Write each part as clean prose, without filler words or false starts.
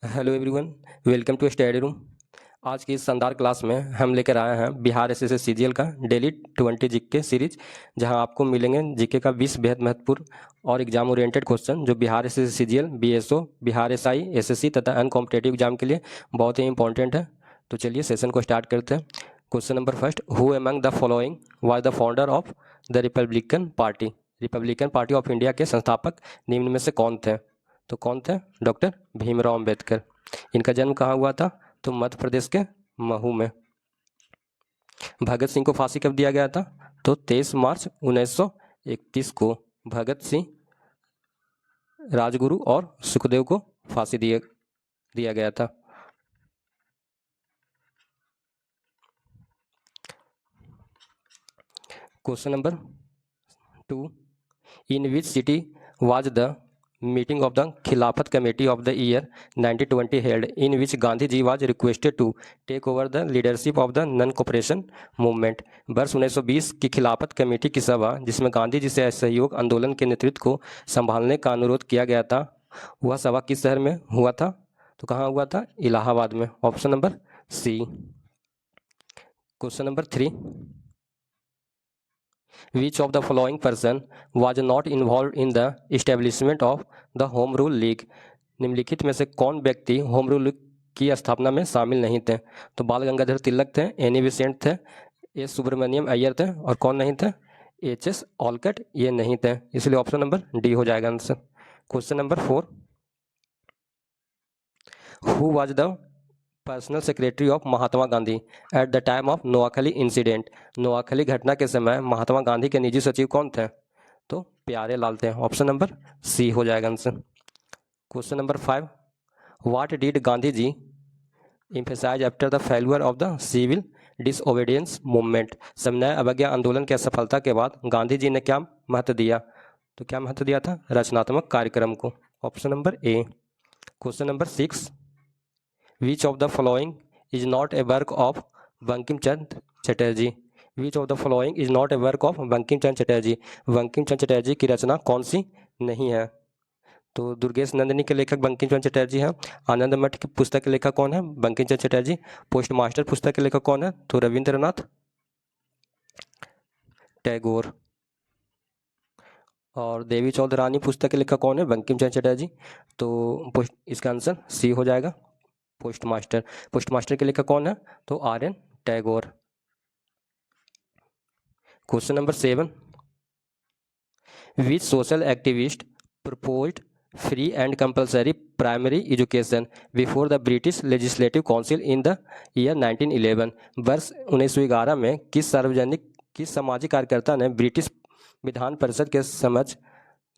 Hello everyone, welcome to study room. आज की इस शानदार क्लास में हम लेकर आए हैं बिहार एसएससी सीजीएल का डेली 20 जीके सीरीज, जहां आपको मिलेंगे जीके का 20 बेहद महत्वपूर्ण और एग्जाम ओरिएंटेड क्वेश्चन जो Bihar SSC CGL, BSO, Bihar SI, SSC तथा अन्य कॉम्पिटेटिव एग्जाम के लिए बहुत ही इंपॉर्टेंट है। तो चलिए सेशन को स्टार्ट करते हैं। Question number first, who among the following was the founder of the Republican party? Republican party of India के संस्थापक निम्न में से कौन थे? तो कौन थे? डॉक्टर भीमराव अंबेडकर। इनका जन्म कहाँ हुआ था? तो मध्य प्रदेश के महू में। भगत सिंह को फांसी कब दिया गया था? तो 23 मार्च 1931 को भगत सिंह, राजगुरु और सुखदेव को फांसी दिया गया था। Question number 2, in which city was the meeting of the Khilafat Committee of the year 1920 held, in which Gandhi ji was requested to take over the leadership of the non-cooperation movement? वर्ष 1920 की खिलाफत committee की सभा, जिसमें गांधी जी से असहयोग आंदोलन के नेतृत्व को संभालने का अनुरोध किया गया था, वह सभा किस शहर में हुआ था? तो कहाँ हुआ था? इलाहाबाद में। Option number C. Question number 3, Which of the following person was not involved in the establishment of the Home Rule League? निम्नलिखित में से कौन व्यक्ति होम रूल की स्थापना में शामिल नहीं थे? तो बाल गंगाधर तिलक थे, एनी बेसेंट थे, एस सुब्रमण्यम अय्यर थे, और कौन नहीं थे? एच.एस. ऑलकट ये नहीं थे, इसलिए ऑप्शन नंबर डी हो जाएगा answer. Question number 4, who was the personal secretary of Mahatma Gandhi at the time of Noakhali incident? Noakhali घटना के समय महात्मा गांधी के निजी सचिव कौन थे? तो प्यारे लाल थे, ऑप्शन नंबर सी हो जाएगा answer. Question number 5, what did Gandhi ji emphasise after the failure of the civil disobedience movement? सविनय अवज्ञा आंदोलन की असफलता के बाद गांधी जी ने क्या महत्व दिया? तो क्या महत्व दिया था? रचनात्मक कार्यक्रम को, option number A. Question number 6, Which of the following is not a work of Bankim Chandra Chatterjee? Which of the following is not a work of Bankim Chandra Chatterjee? Bankim Chandra Chatterjee की रचना कौन सी नहीं है? तो दुर्गेश नंदिनी के लेखक बंकिम चंद्र चटर्जी हैं। आनंद मठ की पुस्तक के लेखक कौन है? बंकिम चंद्र चटर्जी। पोस्ट मास्टर पुस्तक के लेखक कौन है? तो रविंद्रनाथ टैगोर। और देवी चौधरानी पुस्तक के लेखक कौन है? बंकिम चंद्र चटर्जी। तो इसका आंसर सी हो जाएगा, पोस्ट मास्टर के लेखक कौन है? तो RN. Tagore. Question number 7, which social activist proposed free and compulsory primary education before the British legislative council in the year 1911? वर्ष 1911 में किस सामाजिक कार्यकर्ता ने ब्रिटिश विधान परिषद के समक्ष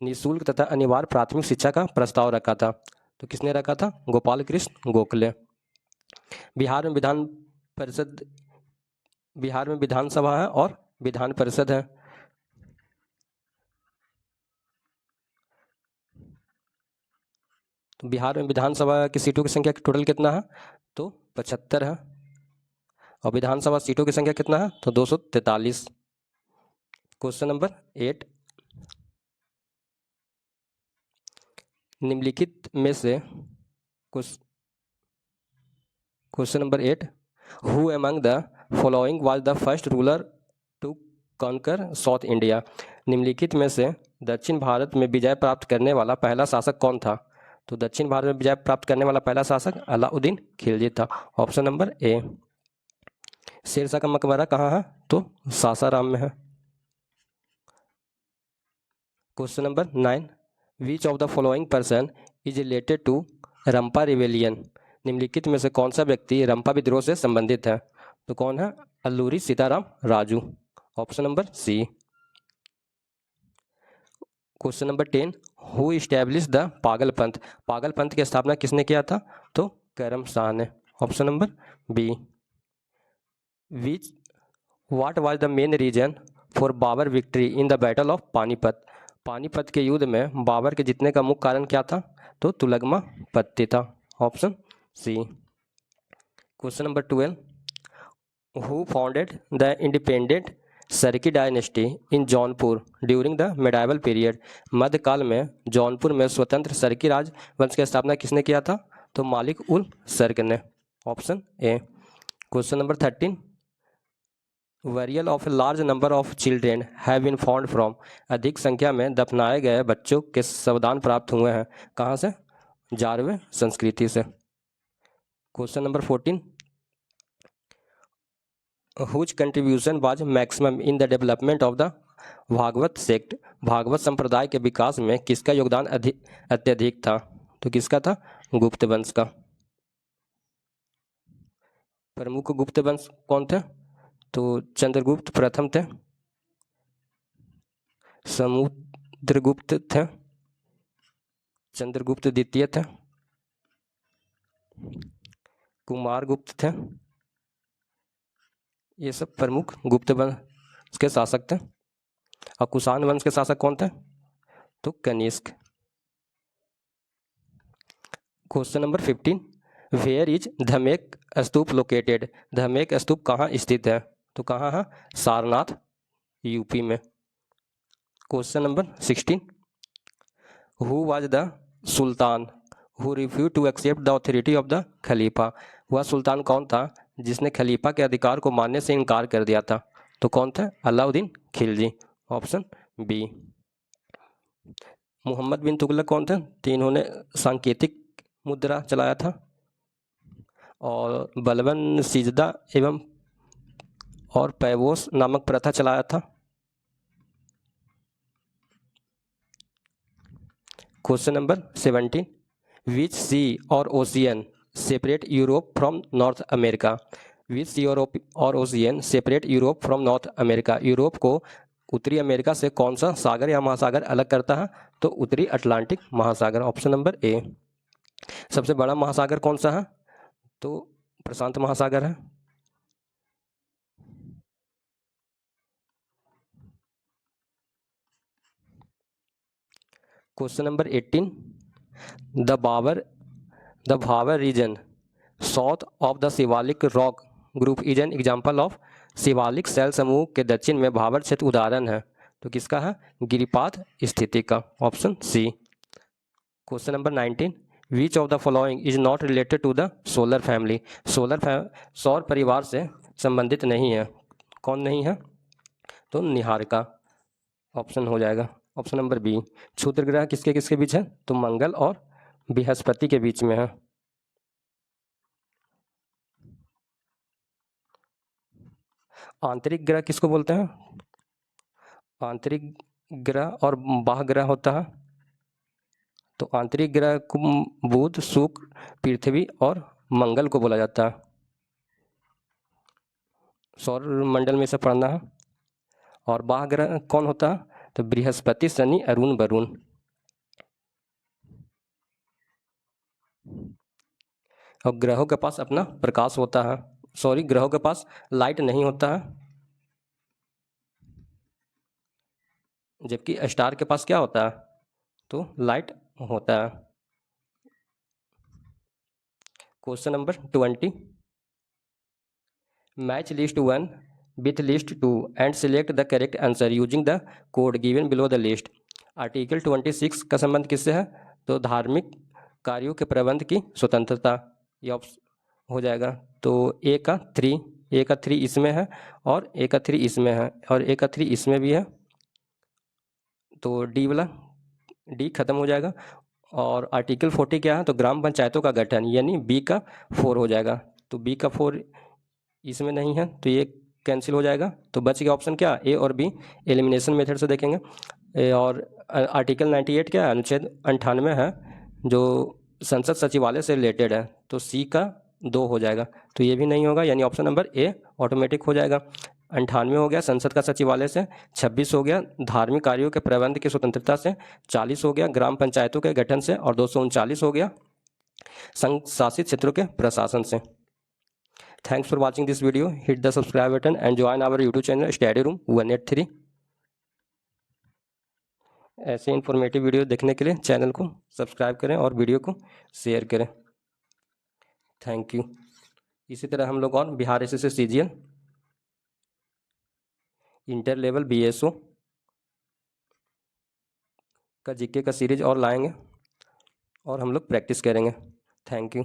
निःशुल्क तथा अनिवार्य प्राथमिक शिक्षा का प्रस्ताव रखा था? तो किसने रखा था? गोपाल कृष्ण गोखले। बिहार में विधानसभा है और विधान परिषद है। तो बिहार में विधानसभा की सीटों की संख्या टोटल कितना है? तो 75 है। और विधानसभा सीटों की संख्या कितना है? तो 243। क्वेश्चन नंबर 8, निम्नलिखित में से question number 8, who among the following was the first ruler to conquer South India? निम्नलिखित में से दक्षिण भारत में विजय प्राप्त करने वाला पहला शासक कौन था? तो दक्षिण भारत में विजय प्राप्त करने वाला पहला शासक अलाउद्दीन खिलजी था, ऑप्शन नंबर ए। शेरशाह का मकबरा कहाँ है? तो सासाराम में है। Question number 9, which of the following person is related to Rampa rebellion? निम्नलिखित में से कौन सा व्यक्ति रंपा विद्रोह से संबंधित है? तो कौन है? Alluri Sitarama Raju, option number C. Question number 10, who establish the Pagalpanth? Pagalpanth की स्थापना किसने किया था? तो करम शाह ने, option number B. What was the main reason for Babur victory in the battle of Panipat? Panipat के युद्ध में बाबर के जीतने का मुख्य कारण क्या था? तो तुलगमा पत्ती था, option C. Question number 12, who founded the independent Sharqi dynasty in Jaunpur during the medieval period? मध्यकाल में जौनपुर में स्वतंत्र सरकी राज वंश की स्थापना किसने किया था? तो मालिक उल सर्क ने, option A. Question number 13, burial of a large number of children have been found from, अधिक संख्या में दफनाए गए बच्चों के शवदान प्राप्त हुए हैं, कहाँ से? जारवे संस्कृति से। Question number 14, whose contribution was maximum in the development of the Bhagavata sect, Bhagavata संप्रदाय के विकास में किसका योगदान अत्यधिक था? तो किसका था? गुप्त वंश का। प्रमुख गुप्त वंश कौन थे? तो चंद्रगुप्त प्रथम थे, समुद्रगुप्त थे, चंद्रगुप्त द्वितीय थे, कुमारगुप्त थे। ये सब प्रमुख गुप्त वंश के शासक थे। और कुषाण वंश के शासक कौन थे? तो Kanishka. Question number 15, where is Dhamek Stupa located, Dhamek Stupa कहाँ स्थित है? तो कहाँ है? सारनाथ, यूपी में। Question number 16, who was the sultan who refuse to accept the authority of the Khalifa, वह सुल्तान कौन था जिसने खलीफा के अधिकार को मानने से इनकार कर दिया था? तो कौन था? Alauddin Khilji, option B. मोहम्मद बिन तुगलक कौन थे? तो इन्होंने सांकेतिक मुद्रा चलाया था। और बलबन सिजदा एवं और पैबोस नामक प्रथा चलाया था। Question number 17, which sea or ocean separate Europe from North America, which sea or ocean separate Europe from North America, Europe को उत्तरी अमेरिका से कौन सा सागर या महासागर अलग करता है? तो उत्तरी अटलांटिक महासागर, ऑप्शन नंबर ए। सबसे बड़ा महासागर कौन सा है? तो प्रशांत महासागर है। Question number 18, the Bhabar region south of the Shivalik rock group is an example of, Shivalik शैल समूह के दक्षिण में भावर क्षेत्र उदाहरण है, तो किसका है? गिरिपाद स्थिति का, option C. Question number 19, which of the following is not related to the solar family, सौर परिवार से संबंधित नहीं है, कौन नहीं है? तो निहारिका, ऑप्शन हो जाएगा ऑप्शन नंबर बी। क्षुद्र ग्रह किसके किसके बीच है? तो मंगल और बृहस्पति के बीच में है। आंतरिक ग्रह किसको बोलते हैं? आंतरिक ग्रह और बाह्य ग्रह होता है। तो आंतरिक ग्रह को बुध, शुक्र, पृथ्वी और मंगल को बोला जाता है। सौर मंडल में से पढ़ना है। और बाह्य ग्रह कौन होता है? तो बृहस्पति, शनि, अरुण, वरुण। और ग्रहों के पास अपना प्रकाश होता है, सॉरी ग्रहों के पास लाइट नहीं होता है, जबकि स्टार के पास क्या होता है? तो लाइट होता है। Question number 20, match list 1 with list 2 and select the correct answer using the code given below the list. Article 26 का संबंध किससे है? तो धार्मिक कार्यों के प्रबंध की स्वतंत्रता, ये ऑप्शन हो जाएगा। तो ए का 3 इसमें है और ए का 3 इसमें है और ए का 3 इसमें भी है, तो डी वाला डी खत्म हो जाएगा। और आर्टिकल 40 क्या है? तो ग्राम पंचायतों का गठन, यानी बी का 4 हो जाएगा। तो बी का 4 इसमें नहीं है तो ये कैंसिल हो जाएगा। तो बच गया ऑप्शन क्या? ए और बी। एलिमिनेशन मेथड से देखेंगे। और आर्टिकल 98 क्या है? अनुच्छेद 98 है जो संसद सचिवालय से रिलेटेड है, तो सी का 2 हो जाएगा। तो ये भी नहीं होगा, यानी ऑप्शन नंबर ए ऑटोमेटिक हो जाएगा। 98 हो गया संसद का सचिवालय से, 26 हो गया धार्मिक कार्यों के प्रबंध की स्वतंत्रता से, 40 हो गया ग्राम पंचायतों के गठन से और 239 हो गया संघ शासित क्षेत्रों के प्रशासन से। Thanks for watching this video, hit the subscribe button and join our YouTube channel study room 183। ऐसे इन्फॉर्मेटिव वीडियो देखने के लिए चैनल को सब्सक्राइब करें और वीडियो को शेयर करें। Thank you. इसी तरह हम लोग और Bihar SSC CGL, inter level BSO का जीके का सीरीज और लाएंगे और हम लोग प्रैक्टिस करेंगे। Thank you.